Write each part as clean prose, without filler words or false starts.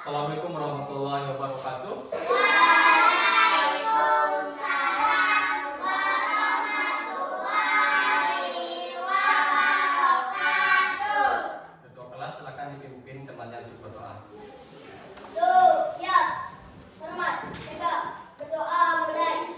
Assalamualaikum warahmatullahi wabarakatuh. Ketua kelas silakan dipimpin temannya untuk berdoa. Siap. Hormat. Tegak. Berdoa mulai.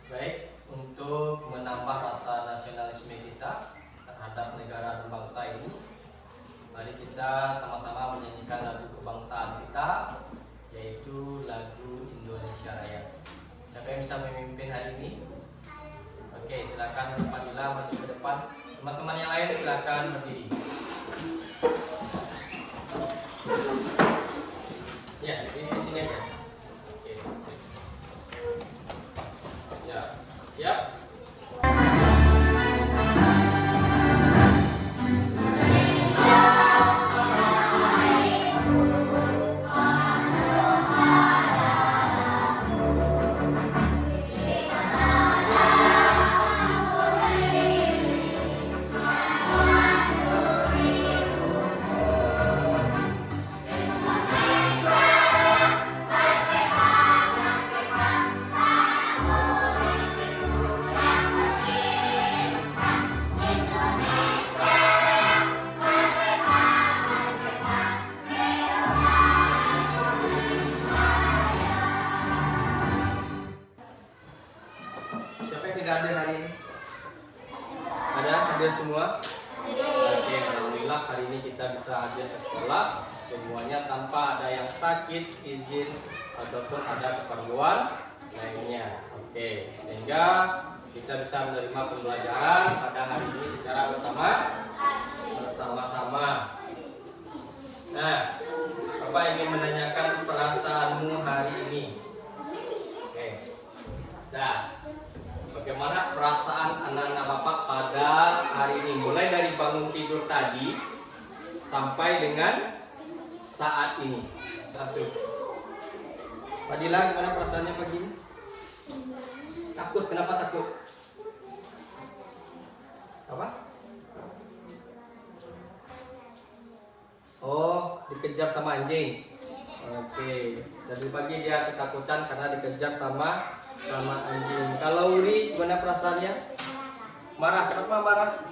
Baik, untuk menambah rasa nasionalisme kita terhadap negara dan bangsa ini, mari kita sama-sama menyanyikan lagu kebangsaan kita, yaitu lagu Indonesia Raya. Siapa yang bisa memimpin hari ini? Oke, silakan Fadila maju ke depan. Teman-teman yang lain silakan berdiri. Ya, di sini aja. Oke, sip. Ya, siap. Siapa yang tidak hadir hari ini? Ada? Hadir semua? Oke, alhamdulillah hari ini kita bisa hadir ke sekolah semuanya tanpa ada yang sakit, izin ataupun ada keperluan lainnya. Oke, sehingga kita bisa menerima pembelajaran pada hari ini secara bersama-sama. Nah, Bapak ingin menanyakan perasaanmu hari ini. Oke. Nah, bagaimana perasaan anak-anak Bapak pada hari ini? Mulai dari bangun tidur tadi sampai dengan saat ini. Satu. Fadila, gimana perasaannya pagi ini? Takut, kenapa takut? Apa? Oh, dikejar sama anjing. Oke. Dari pagi dia ketakutan karena dikejar sama anjing. Kalau Uri, gimana perasaannya? Marah, kenapa marah?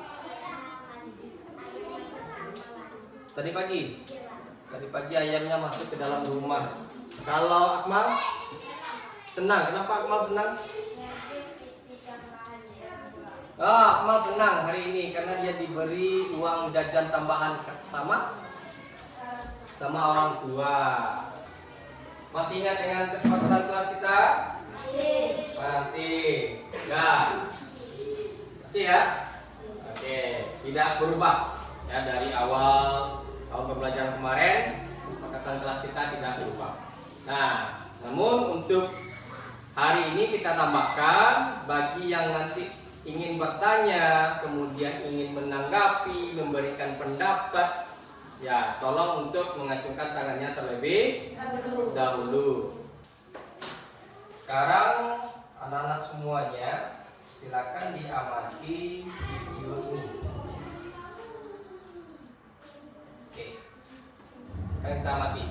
Tadi pagi ayamnya masuk ke dalam rumah. Kalau Akmal, senang. Kenapa Akmal senang? Akmal senang hari ini karena dia diberi uang jajan tambahan sama orang tua. Masih ingat dengan kesepakatan kelas kita? Masih. Masih ya? Oke, tidak berubah ya dari awal tahun pembelajaran kemarin. Kesepakatan kelas kita tidak berubah. Nah, namun untuk hari ini kita tambahkan bagi yang nanti ingin bertanya, kemudian ingin menanggapi, memberikan pendapat, ya tolong untuk mengacungkan tangannya terlebih dahulu. Sekarang anak-anak semuanya silakan diamati video ini. Oke, sekarang kita amati.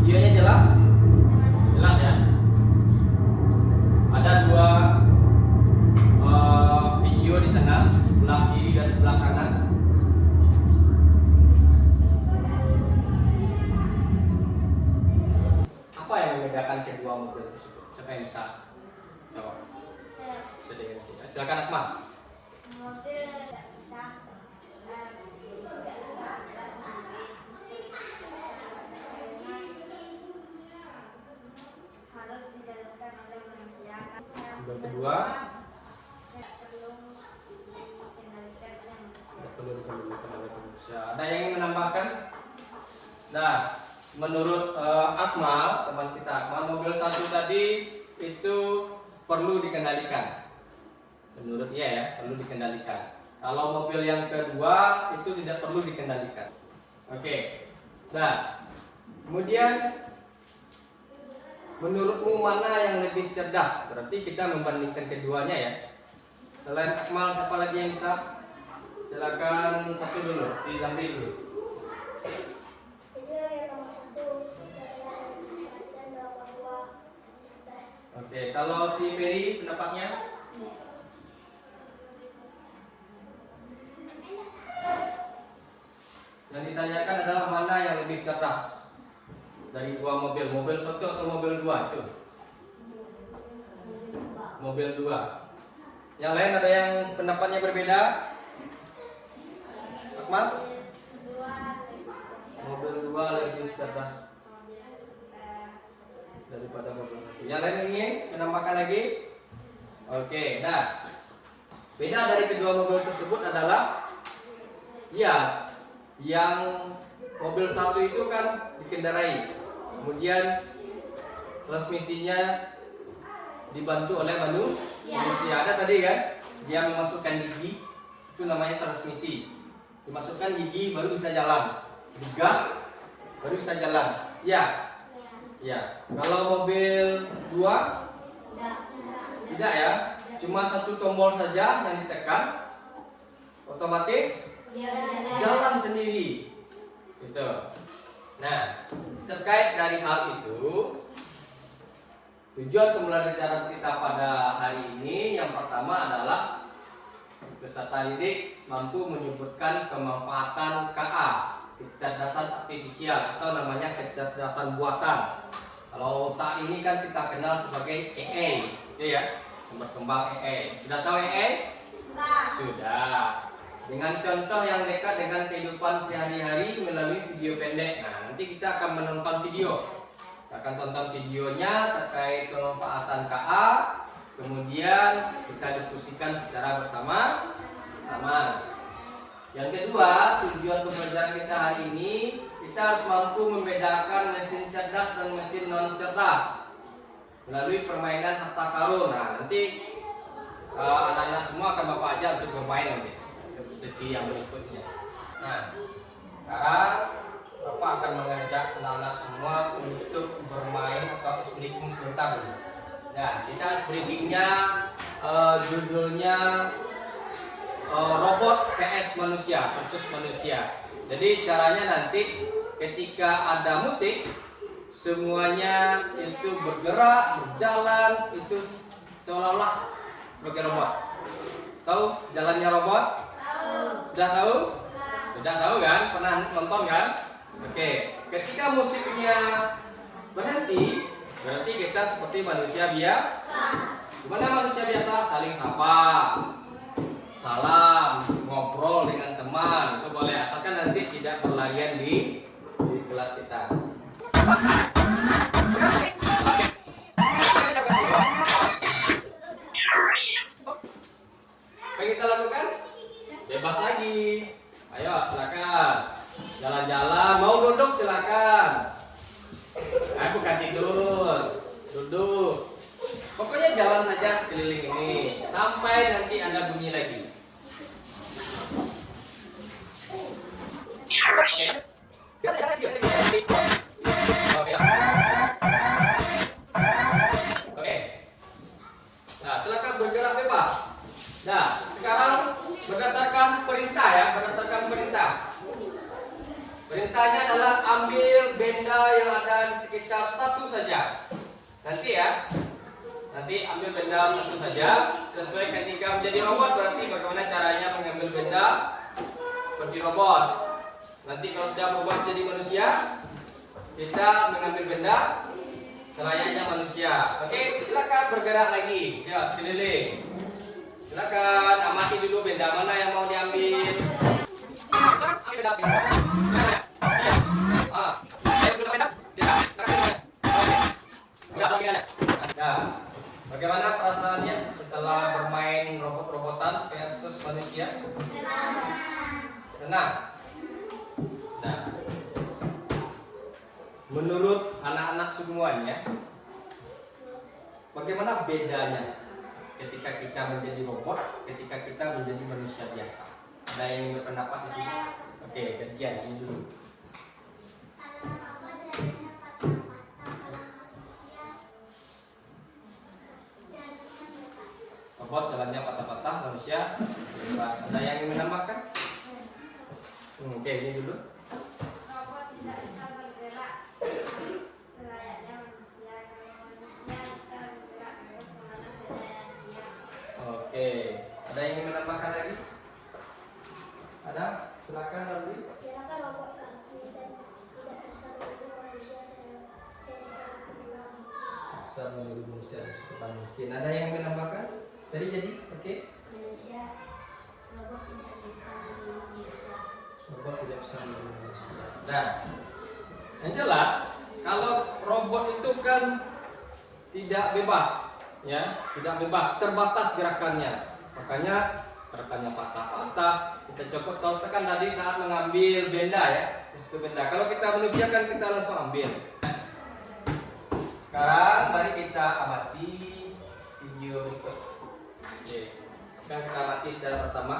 Videonya jelas? Jelas ya? Ada dua video di sana, sebelah kiri dan sebelah kanan. Apa yang membedakan kedua model tersebut? Siapa yang bisa Jawab. Sesuai dengan kita. Silakan Akmal. Mobil tidak bisa beras angin. Harus dijalankan oleh manusia. Yang kedua, tidak perlu dikendalikan oleh manusia. tidak perlu dikendalikan oleh manusia. Ada yang ingin menambahkan? Nah, menurut Akmal, teman kita Akmal, mobil satu tadi itu perlu dikendalikan. Menurut dia ya, perlu dikendalikan. Kalau mobil yang kedua itu tidak perlu dikendalikan. Oke. Nah, kemudian menurutmu mana yang lebih cerdas? Berarti kita membandingkan keduanya ya. Selain Akmal, siapa lagi yang bisa? Silakan satu dulu, si Zamri dulu. Jadi yang nomor satu percayaan cerdas dan nomor dua cerdas. Oke, kalau si Peri pendapatnya? Yang ditanyakan adalah mana yang lebih cerdas dari dua mobil, mobil satu atau mobil dua itu? Mobil dua. Yang lain ada yang pendapatnya berbeda? Akmal? Mobil dua lebih cerdas daripada mobil satu. Yang lain ingin menambahkan lagi? Oke, nah beda dari kedua mobil tersebut adalah ya, yang mobil satu itu kan dikendarai, kemudian transmisinya dibantu oleh manusia. Ada tadi kan, dia memasukkan gigi, itu namanya transmisi. Dimasukkan gigi baru bisa jalan, digas baru bisa jalan. Ya, ya. Kalau mobil dua tidak ya, cuma satu tombol saja yang ditekan, otomatis jalan sendiri. Gitu. Nah, terkait dari hal itu, tujuan pembelajaran kita pada hari ini yang pertama adalah peserta didik mampu menyebutkan kemanfaatan KA, kecerdasan artifisial, atau namanya kecerdasan buatan. Kalau saat ini kan kita kenal sebagai AI, gitu ya, berkembang AI. Sudah tahu AI? Sudah. Dengan contoh yang dekat dengan kehidupan sehari-hari melalui video pendek. Nah, nanti kita akan menonton video. Kita akan tonton videonya terkait kemanfaatan KA. Kemudian kita diskusikan secara bersama-sama. Yang kedua, tujuan pembelajaran kita hari ini, kita harus mampu membedakan mesin cerdas dan mesin non cerdas melalui permainan harta karun. Nah, nanti anak-anak semua akan Bapak ajar untuk bermain nanti ke sesi yang berikutnya. Nah, sekarang Bapak akan mengajak anak-anak semua untuk bermain atau ice breaking sebentar dulu. Nah, kita ice breakingnya judulnya robot vs manusia versus manusia. Jadi caranya nanti ketika ada musik, semuanya itu bergerak, berjalan, itu seolah-olah sebagai robot. Tahu jalannya robot? Sudah tahu? Sudah tahu kan? Pernah nonton kan? Oke, ketika musiknya berhenti, berarti kita seperti manusia biasa. Gimana manusia biasa? Saling sapa, salam, ngobrol dengan teman, itu boleh, asalkan nanti tidak berlarian di kelas kita. Apa yang kita lakukan? Bebas lagi. Ayo silakan. Jalan-jalan, mau duduk silakan. Bukan tidur, duduk. Pokoknya jalan saja sekeliling ini sampai nanti ada bunyi lagi. Oke. Nah, silakan bergerak bebas. Nah, sekarang berdasarkan perintah ya, berdasarkan perintah. Perintahnya adalah ambil benda yang ada di sekitar satu saja. Nanti ya, nanti ambil benda satu saja. Sesuai ketika menjadi robot, berarti bagaimana caranya mengambil benda seperti robot. Nanti kalau sudah berubah menjadi manusia, kita mengambil benda selayaknya manusia. Oke, silakan bergerak lagi. Ya, keliling. Silakan amati dulu benda mana yang mau diambil. Ambil benda. Bagaimana perasaannya setelah bermain robot-robotan versus manusia? Senang. Nah, menurut anak-anak semuanya, bagaimana bedanya ketika kita menjadi robot, ketika kita menjadi manusia biasa? Ada yang ingin berpendapat di sini? Oke, gantian ini dulu. Robot jalannya patah-patah, manusia bebas. Ada yang ingin menambahkan? Oke, ini dulu. Robot tidak bisa bergerak selayaknya manusia. Kalau manusia bisa bergerak terus kemana saja dia. Oke, ada yang ingin menambahkan lagi? Ada? Silakan Rabli. Silakan robot kaki dan tidak bisa menjadi manusia Bisa menjadi manusia sesecepat mungkin. Ada yang ingin menambahkan? Jadi, oke. manusia. Robot tidak bisa menjadi manusia. Robot tidak bisa menjadi manusia. Nah, yang jelas kalau robot itu kan tidak bebas, ya, tidak bebas, terbatas gerakannya. Makanya gerakannya patah-patah. Kita cukup tahu kan tadi saat mengambil benda ya, itu benda. Kalau kita manusia kan kita langsung ambil. Sekarang mari kita amati video berikut. Oke, sekarang kita amati secara bersama.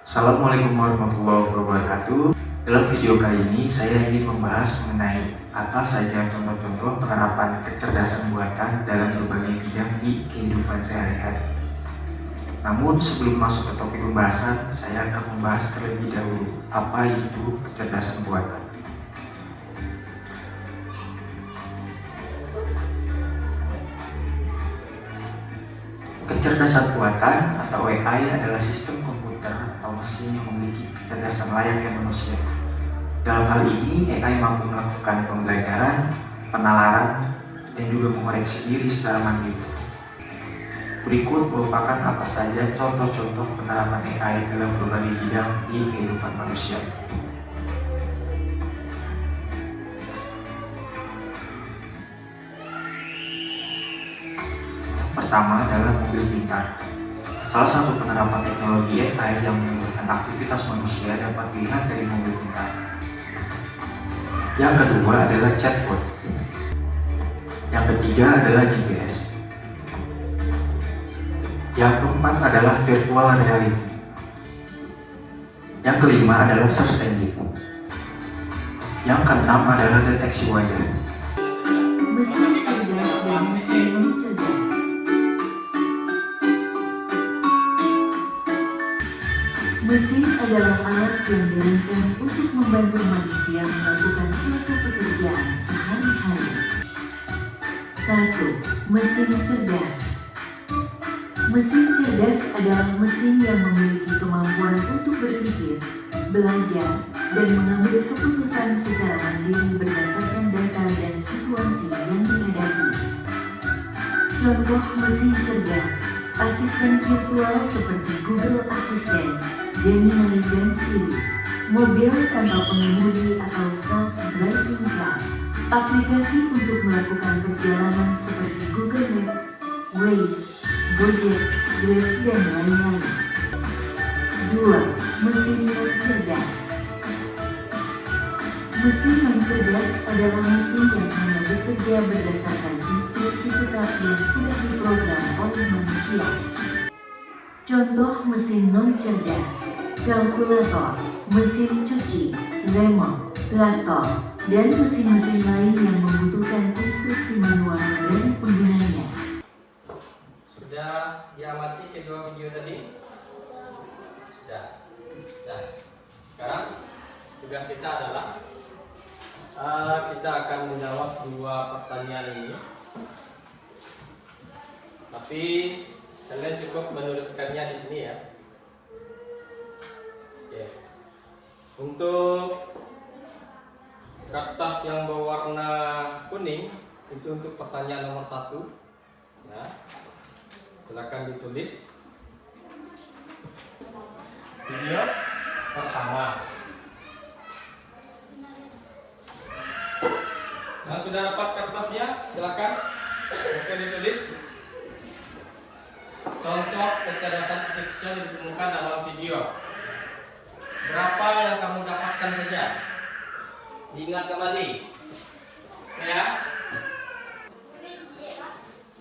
Assalamualaikum warahmatullahi wabarakatuh. Dalam video kali ini saya ingin membahas mengenai apa saja contoh-contoh penerapan kecerdasan buatan dalam berbagai bidang di kehidupan sehari-hari. Namun sebelum masuk ke topik pembahasan, saya akan membahas terlebih dahulu apa itu kecerdasan buatan. Kecerdasan buatan atau AI adalah sistem komputer atau mesin yang memiliki kecerdasan layaknya manusia. Dalam hal ini, AI mampu melakukan pembelajaran, penalaran, dan juga mengoreksi diri secara mandiri. Berikut merupakan apa saja contoh-contoh penerapan AI dalam berbagai bidang di kehidupan manusia. Pertama adalah mobil pintar. Salah satu penerapan teknologi AI yang memudahkan aktivitas manusia dapat dilihat dari mobil pintar. Yang kedua adalah chatbot. Yang ketiga adalah GPS. Yang keempat adalah virtual reality. Yang kelima adalah search engine. Yang keenam adalah deteksi wajah. Mesin cerdas dan mesin non-cerdas. Mesin adalah alat yang dirancang untuk membantu manusia melakukan suatu pekerjaan sehari-hari. 1. Mesin cerdas. Mesin cerdas adalah mesin yang memiliki kemampuan untuk berpikir, belajar, dan mengambil keputusan secara mandiri berdasarkan data dan situasi yang dihadapi. Contoh mesin cerdas, asisten virtual seperti Google Assistant, Gemini dan Siri, mobil tanpa pengemudi atau self-driving car, aplikasi untuk melakukan perjalanan seperti Google Maps, Waze, Gojek, Grab, dan lain-lain. 2. Mesin non-cerdas. Mesin non-cerdas adalah mesin yang hanya bekerja berdasarkan instruksi tetap yang sudah diprogram oleh manusia. Contoh mesin non-cerdas, kalkulator, mesin cuci, remote, traktor, dan mesin-mesin lain yang membutuhkan instruksi manual dari penggunanya. Sudah diamati kedua video tadi? Sudah. Nah, sekarang tugas kita adalah kita akan menjawab dua pertanyaan ini. Tapi kalian cukup menuliskannya di sini ya. Oke. Untuk kertas yang berwarna kuning itu untuk pertanyaan nomor 1. Ya. Silakan ditulis. Video pertama. Nah, sudah dapat kertasnya? Silakan langsung ditulis. Contoh kecerdasan artifisial yang ditemukan dalam video. Berapa yang kamu dapatkan saja? Ingat kembali. Ya.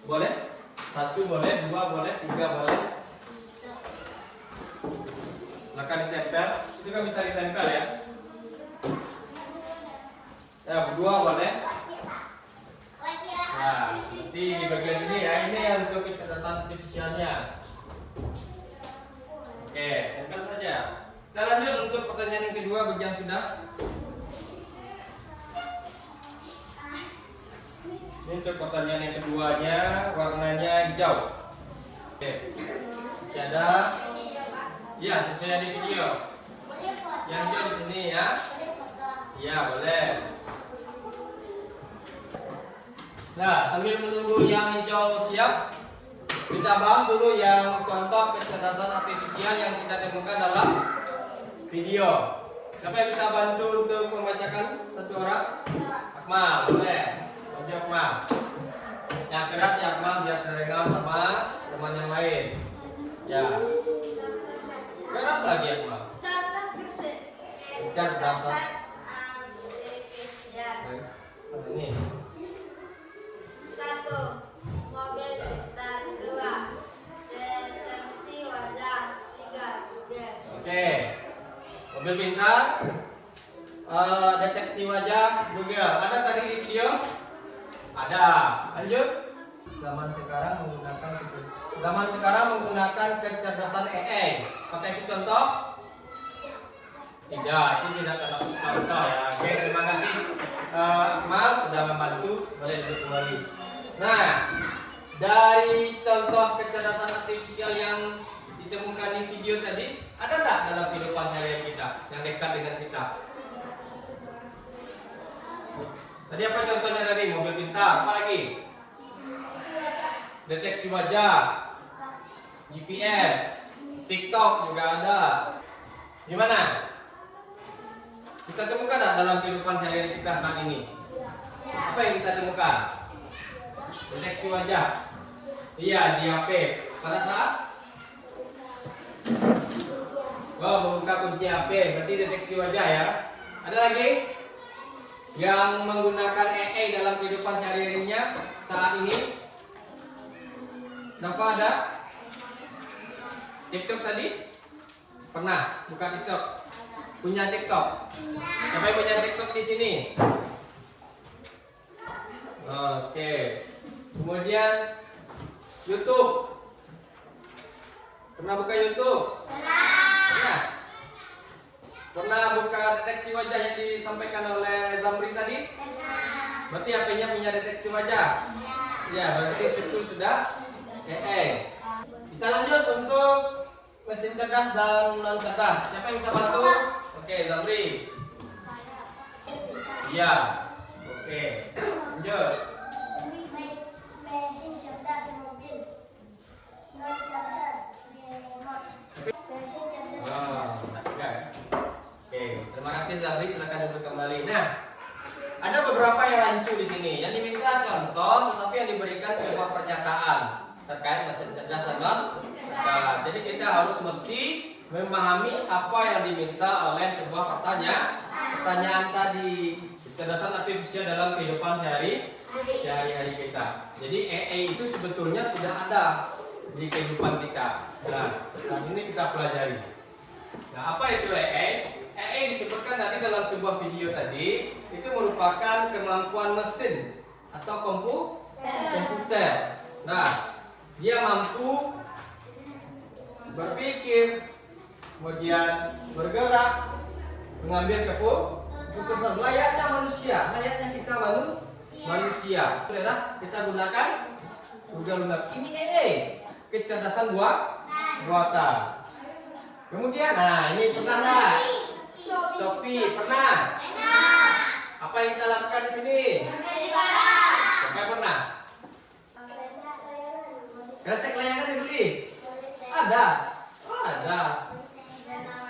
Boleh? 1 boleh, 2 boleh, 3 boleh. Silakan ditempel. Itu kan bisa ditempel ya. Ya, 2 boleh. Nah, seperti di bagian sini ya. Ini yang untuk kecerdasan artifisialnya. Oke, tempel saja. Kita lanjut untuk pertanyaan yang kedua bagi yang sudah. Ini untuk pertanyaan yang keduanya, warnanya hijau. Oke, masih ada. Iya, sesuai di video. Yang hijau di sini ya. Iya, boleh. Nah, sambil menunggu yang hijau siap, kita bahas dulu yang contoh kecerdasan artifisial yang kita temukan dalam video. Siapa yang bisa bantu untuk membacakan? Satu orang? Akmal, boleh. Maju Akmal. Yang keras ya Akmal, biar terdengar sama teman yang lain. Ya. Keras lagi Akmal. Contoh kecerdasan artifisial. Ini. 1. Mobil pintar. 2. Deteksi wajah. 3. Google. Oke. Mobil pintar. Deteksi wajah Google. Ada tadi di video? Ada. Lanjut. Zaman sekarang menggunakan kecerdasan AI. Apakah itu contoh? Tidak, itu tidak termasuk contoh ya. Oke, terima kasih Akmal sudah membantu. Boleh duduk kembali. Nah, dari contoh kecerdasan artifisial yang ditemukan di video tadi, ada nggak dalam kehidupan sehari-hari kita yang dekat dengan kita? Tadi apa contohnya tadi? Mobil pintar, apa lagi? Deteksi wajah, GPS, TikTok juga ada. Gimana? Kita temukan nggak dalam kehidupan sehari-hari kita saat ini? Apa yang kita temukan? Deteksi wajah. Iya, di HP. Pada saat membuka kunci HP, berarti deteksi wajah ya. Ada lagi yang menggunakan AI dalam kehidupan sehari-harinya saat ini? Kenapa ada? TikTok tadi? Pernah buka TikTok? Punya TikTok? Siapa yang punya TikTok di sini? Oke. Kemudian YouTube. Pernah buka YouTube? Pernah. Pernah buka deteksi wajah yang disampaikan oleh Zamri tadi? Berarti HP-nya punya deteksi wajah? Ya, berarti itu sudah AI. Kita lanjut untuk mesin cerdas dan non cerdas. Siapa yang bisa bantu? Oke, Zamri. Iya. Oke. Lanjut. Mesin cerdas mobil. Non cerdas remote. Mesin cerdas. Oke, terima kasih Zamri. Silakan duduk kembali. Nah, ada beberapa yang rancu di sini. Yang diminta contoh, tetapi yang diberikan sebuah pernyataan terkait mesin cerdas dan non. Nah, jadi kita harus mesti memahami apa yang diminta oleh sebuah pertanyaan tadi. Kecerdasan artifisial dalam kehidupan sehari-hari kita. Jadi AI itu sebetulnya sudah ada di kehidupan kita. Nah, saat ini kita pelajari. Nah, apa itu AI? AI disebutkan tadi dalam sebuah video tadi, itu merupakan kemampuan mesin atau komputer. Nah, dia mampu berpikir, kemudian bergerak, mengambil keputusan layaknya manusia, layaknya kita manusia. Kita gunakan ini AI, kecerdasan buatan. Kemudian, nah ini pernah nggak? Shopee pernah? Apa yang kita lakukan di sini? Sampai pernah? Kresek layangan dibeli? Ada. Oh, ada.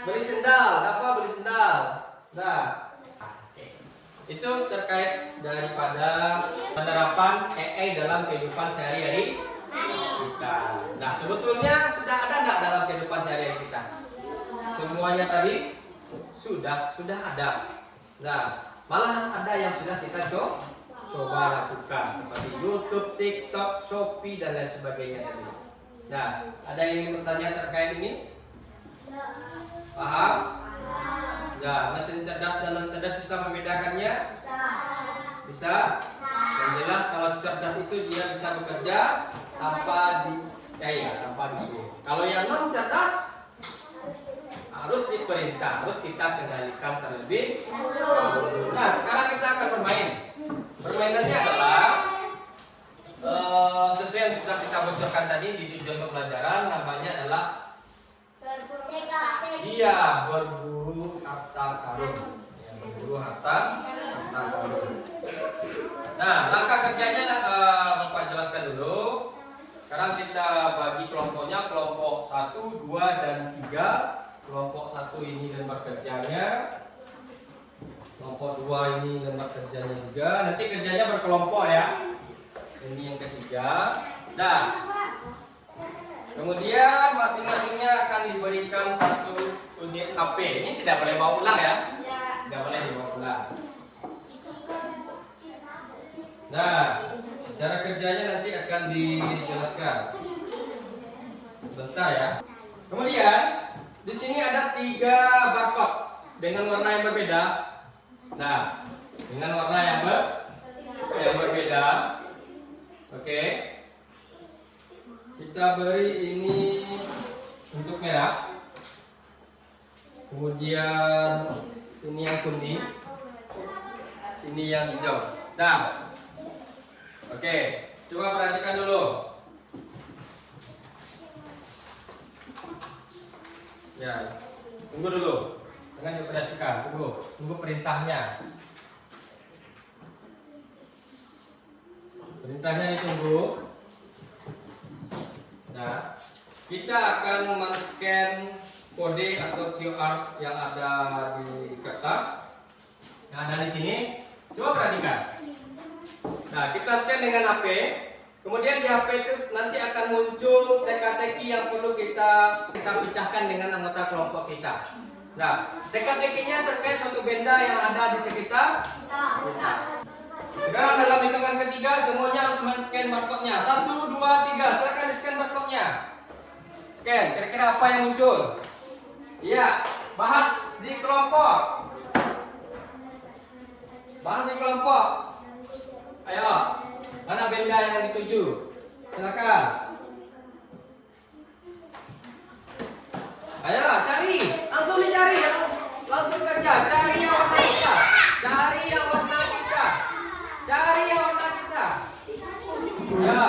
Beli sendal. Apa beli sendal? Nah, itu terkait daripada penerapan AI dalam kehidupan sehari-hari kita. Nah, sebetulnya sudah ada enggak dalam kehidupan sehari-hari kita? Semuanya tadi sudah ada. Nah, malah ada yang sudah kita coba lakukan seperti YouTube, TikTok, Shopee dan lain sebagainya tadi. Nah, ada yang ingin bertanya terkait ini? Paham? Nah, mesin cerdas dan non cerdas bisa membedakannya? Bisa. Yang jelas kalau cerdas itu dia bisa bekerja tanpa disuruh. Kalau yang non cerdas harus diperintah, harus kita kendalikan terlebih dahulu. Nah, sekarang kita akan bermain. Permainannya adalah sesuai yang sudah kita bocorkan tadi di tujuan pembelajaran, namanya adalah berburu harta karun. Ya, berburu harta karun. Nah, langkah kerjanya Bapak jelaskan dulu. Sekarang kita bagi kelompoknya, kelompok 1, 2, dan 3. Kelompok 1 ini lembar kerjanya, kelompok 2 ini lembar kerjanya juga. Nanti kerjanya berkelompok ya. Ini yang ketiga. Nah, kemudian masing-masingnya akan diberikan 1 unit HP. Ini tidak boleh bawa pulang ya. Tidak boleh dibawa pulang. Nah, cara kerjanya nanti akan dijelaskan. Sebentar ya. Kemudian di sini ada 3 barcode dengan warna yang berbeda. Nah, dengan warna yang berbeda. Oke. Kita beri ini untuk merah. Kemudian ini yang kuning. Ini yang hijau. Nah. Oke, coba perhatikan dulu. Ya, tunggu dulu. Jangan dioperasikan, tunggu perintahnya. Perintahnya ditunggu. Nah, kita akan men-scan kode atau QR yang ada di kertas, yang ada di sini. Coba perhatikan. Nah, kita scan dengan HP. Kemudian di HP itu nanti akan muncul teka-teki yang perlu kita pecahkan dengan anggota kelompok kita. Nah, teka-tekinya terkait suatu benda yang ada di sekitar kita. Sekarang dalam hitungan ketiga semuanya harus men-scan barcode-nya. 1, 2, 3. Silakan di-scan barcode-nya. Scan. Kira-kira apa yang muncul? Iya, bahas di kelompok. Bahas di kelompok. Ayo. Mana benda yang dituju? Silakan. Ayo, cari. Langsung dicari. Langsung kerja. Cari yang warna kita. Cari yang warna kita. Cari yang warna kita. Ayo.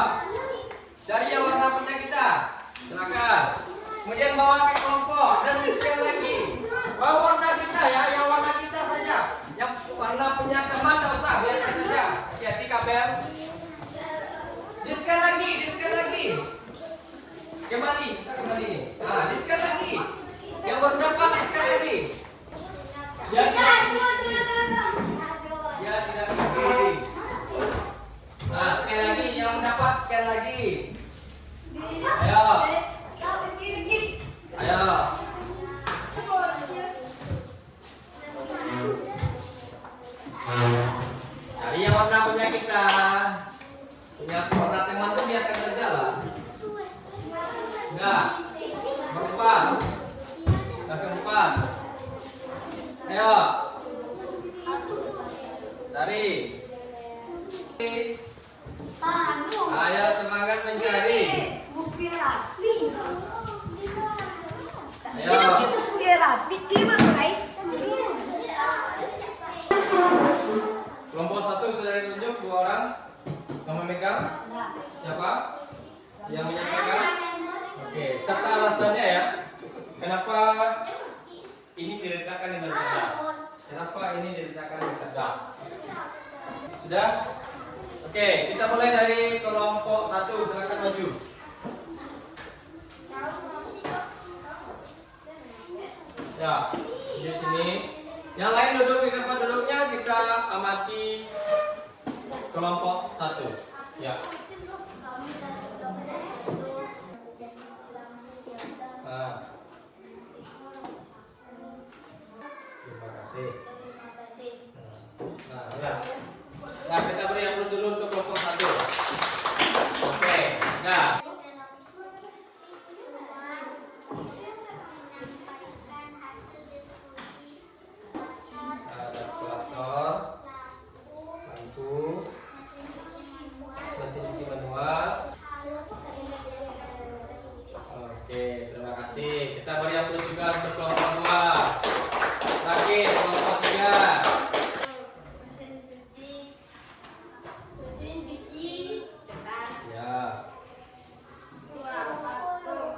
Cari yang warna punya kita. Silakan. Kemudian bawa ke kelompok dan di-scan lagi. Bawa warna kita ya, yang warna kita saja. Yang warna punya teman tak usah, biarkan saja. Hati-hati kabel. Di-scan lagi. Kembali, bisa kembali. Nah, di-scan lagi. Yang baru dapat di-scan lagi. Ya, tidak kiri. Nah, scan lagi. Yang dapat scan lagi. Ayo. Cari yang warna punya kita. Punya warna teman tuh biarkan saja lah. Nah, keempat. Ayo. Cari. Ayo semangat mencari. Kelompok 1 sudah ditunjuk 2 orang yang memegang. Siapa? Yang menyampaikan. Oke, serta alasannya ya. Kenapa ini diletakkan di cerdas? Kenapa ini diletakkan di cerdas? Sudah? Oke, kita mulai dari kelompok 1. Silakan maju. Ya, di sini. Yang lain duduk di tempat duduknya, kita amati kelompok 1. Ya. Nah. Terima kasih. Nah, ya. Nah, kita beri yang dulu untuk kelompok 1. Oke. Nah. Ada kolektor, lampu, mesin cuci manual. Oke, terima kasih. Kita beri yang plus juga untuk kelompok 2. Terakhir, kelompok 3. Mesin cuci kertas. Ya. Dua vakum.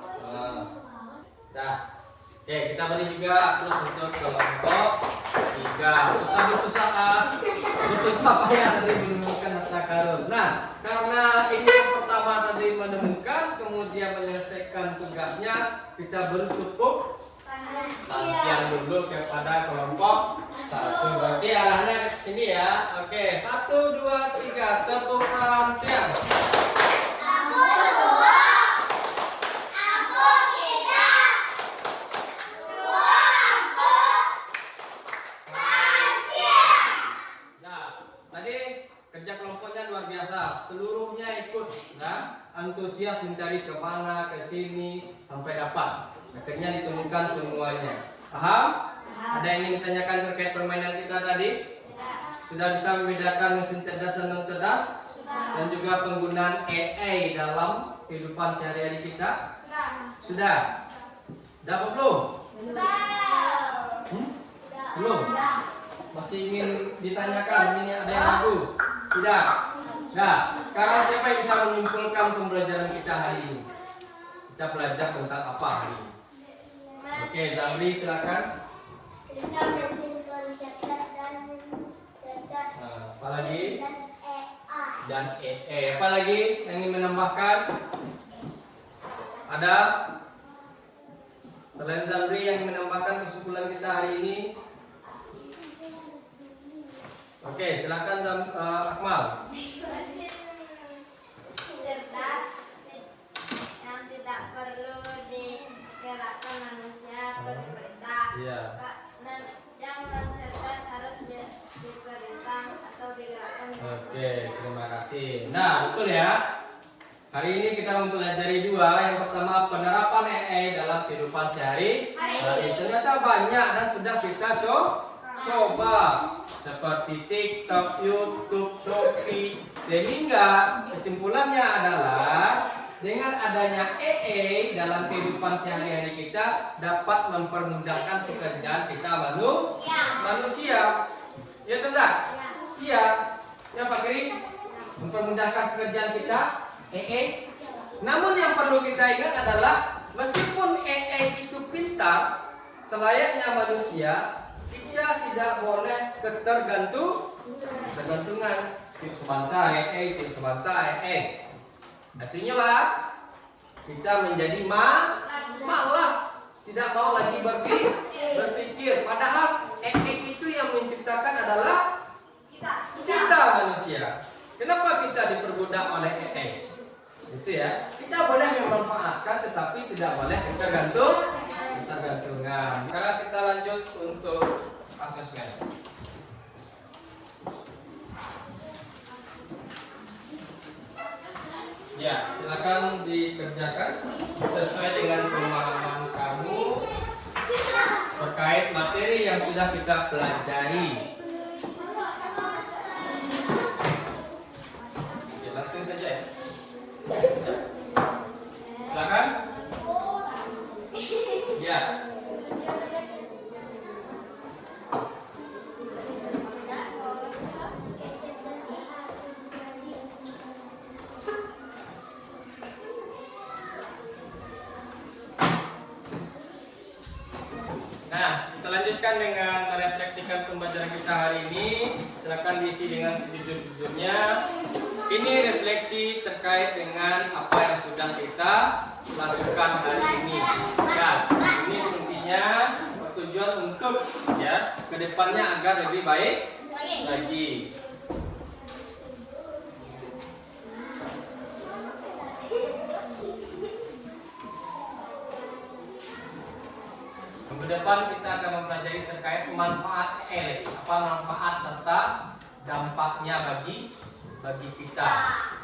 Dah. Oke, kita beri juga terus untuk kelompok 3. Susah payah tadi menemukan harta karun. Nah, karena ini yang pertama tadi menemukan, kemudian menyelesaikan tugasnya, kita beri tepuk tangan dulu kepada kelompok 1. Berarti arahnya ke sini ya. Oke, 1, 2, 3, tepuk tangan. Kerja kelompoknya luar biasa, seluruhnya ikut, nah, antusias mencari kemana, ke sini sampai dapat. Akhirnya ditemukan semuanya. Paham? Ada yang ingin ditanyakan terkait permainan kita tadi? Sudah bisa membedakan mesin cerdas dan non cerdas? Dan juga penggunaan AI dalam kehidupan sehari-hari kita? Sudah? Dapat belum? Belum? Masih ingin ditanyakan? Ini ada yang ragu? Tidak. Nah, sekarang siapa yang bisa menyimpulkan pembelajaran kita hari ini? Kita belajar tentang apa hari ini? Oke, Zamri silakan. Nah, apa lagi? Dan EE. Apa lagi yang ingin menambahkan? Ada? Selain Zamri yang menambahkan kesimpulan kita hari ini? Oke, silakan Akmal. Mesin cerdas yang tidak perlu digerakkan manusia atau diperintah. Iya. Dan yang non cerdas harus diperintah atau digerakkan. Oke, terima kasih. Nah, betul ya. Hari ini kita mempelajari 2. Yang pertama, penerapan AI dalam kehidupan sehari-hari. Ternyata banyak dan sudah kita coba. Seperti TikTok, YouTube, Shopee. Sehingga kesimpulannya adalah dengan adanya AI dalam kehidupan sehari-hari kita dapat mempermudahkan pekerjaan kita manusia. Ya tidak? Iya. Ya Fakri, mempermudahkan pekerjaan kita AI. Namun yang perlu kita ingat adalah meskipun AI itu pintar selayaknya manusia, kita tidak boleh ketergantungan. Tik sebentar AI. Artinya apa? Kita menjadi malas, tidak mau lagi berpikir. Padahal AI itu yang menciptakan adalah kita manusia. Kenapa kita diperbudak oleh AI? Itu ya. Kita boleh memanfaatkan, tetapi tidak boleh ketergantungan. Sekarang kita lanjut untuk asesmen. Ya, silakan dikerjakan sesuai dengan pemahaman kamu terkait materi yang sudah kita pelajari. Ya, langsung saja ya. Silakan. Ya. Nah, kita lanjutkan. berkaitan dengan merefleksikan pembelajaran kita hari ini, silakan diisi dengan sejujur-jujurnya. Ini refleksi terkait dengan apa yang sudah kita lakukan hari ini. Ya, ini fungsinya bertujuan untuk ya kedepannya agar lebih baik lagi. Ke depan kita akan mempelajari terkait manfaat apa manfaat serta dampaknya bagi kita,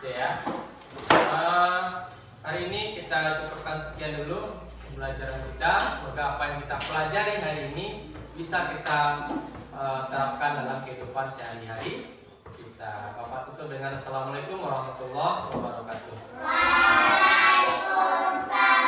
gitu ya. Hari ini kita cukupkan sekian dulu pembelajaran kita. Semoga apa yang kita pelajari hari ini bisa kita terapkan dalam kehidupan sehari-hari kita. Bapak tutup dengan assalamualaikum warahmatullahi wabarakatuh. Waalaikumsalam.